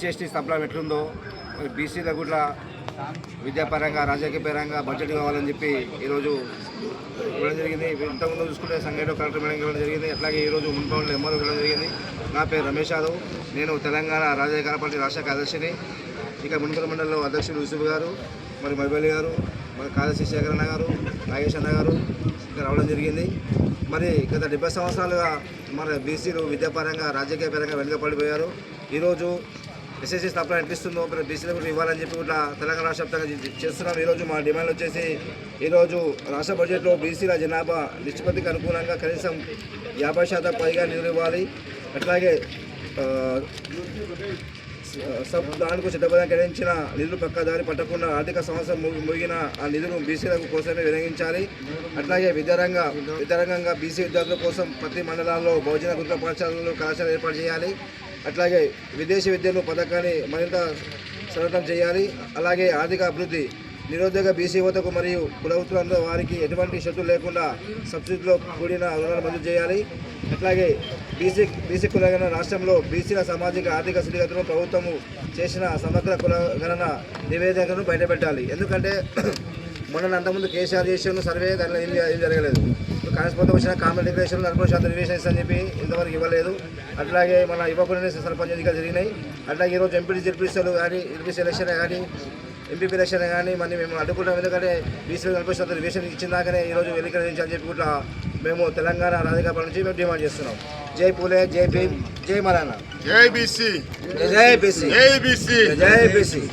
SC సప్లం ఎట్లుందో బీసీల కూడా విద్యాపరంగా రాజకీయపరంగా బడ్జెట్ కావాలని చెప్పి ఈరోజు ఇవ్వడం జరిగింది. ఇంతకుముందు చూసుకుంటే సంఘటన కలెక్టర్ మేడం ఇవ్వడం జరిగింది. అట్లాగే ఈరోజు మున్పౌండ్లో ఎంఆర్ఓ ఇవ్వడం జరిగింది. నా పేరు రమేష్ యాదవ్, నేను తెలంగాణ రాజకీయ పార్టీ రాష్ట్ర కార్యదర్శిని. ఇక మున్పూర్ మండలంలో అధ్యక్షుడు యూసుఫ్ గారు, మరి మహిబలి గారు, మరి కార్యదర్శి శేఖరన్న గారు, నాగేష్ అన్న గారు ఇక్కడ రావడం జరిగింది. మరి గత 70 సంవత్సరాలుగా మన బీసీలు విద్యాపరంగా రాజకీయపరంగా వెనుకబడిపోయారు. ఈరోజు ఎస్ఎస్సీ స్థాపన ఎట్లిస్తుందో మరి బీసీలు కూడా ఇవ్వాలని చెప్పి కూడా తెలంగాణ రాష్ట్ర వ్యాప్తంగా చేస్తున్నాం. ఈరోజు మా డిమాండ్ వచ్చేసి ఈరోజు రాష్ట్ర బడ్జెట్లో బీసీల జనాభా నిష్పత్తికి అనుగుణంగా కనీసం 50% పైగా నిధులు ఇవ్వాలి. అట్లాగే దానికి చట్టబద్ధంగా కేటాయించిన నిధులు పక్కదారి పట్టకుండా ఆర్థిక సంవత్సరం ముగిన ఆ నిధులు బీసీల కోసమే వినియోగించాలి. అట్లాగే విద్యారంగంగా బీసీ విద్యార్థుల కోసం ప్రతి మండలాల్లో బహుజన గురుకుల పాఠశాలలు కళాశాలలు ఏర్పాటు చేయాలి. అట్లాగే విదేశీ విద్యను పథకాన్ని మరింత సరళం చేయాలి. అలాగే ఆర్థిక అభివృద్ధి, నిరుద్యోగ బీసీ యువతకు మరియు కులవృత్తులందరూ వారికి ఎటువంటి షరతులు లేకుండా సబ్సిడీలో కూడిన రుణాలు మంజూరు చేయాలి. అట్లాగే బీసీ కులగణన రాష్ట్రంలో బీసీల సామాజిక ఆర్థిక స్థితిగతులను ప్రభుత్వము చేసిన సమగ్ర కులగణన నివేదికను బయటపెట్టాలి. ఎందుకంటే మొన్న అంతకుముందు కేసీఆర్ చేసిన సర్వే దాంట్లో ఏం జరగలేదు. కాంగ్రెస్ ప్రభుత్వం వచ్చిన కామన్ డిక్లరేషన్ 40% రిజర్వేషన్స్ అని చెప్పి ఇంతవరకు ఇవ్వలేదు. అట్లాగే మన ఇవ్వకుండా సర్పంచ్ ఎన్నికలు జరిగినాయి. అట్లాగే ఈరోజు ఎంపీ జెడ్పీసీలు కానీ ఎంపీసీ ఎలక్షన్ కానీ ఎంపీపీ ఎలక్షన్ కానీ మరి మేము అడ్డుకుంటాం. ఎందుకంటే బీసీలు 40% రిజర్వేషన్ ఇచ్చిందాకనే ఈరోజు ఎన్నికలు అని చెప్పి కూడా మేము తెలంగాణ రాజకీయ పార్టీ నుంచి మేము డిమాండ్ చేస్తున్నాం. జై పూలే, జై భీమ్, జై మలానా, జై బీసీ, జై బీసీ, జై బీసీ, జై బీసీ.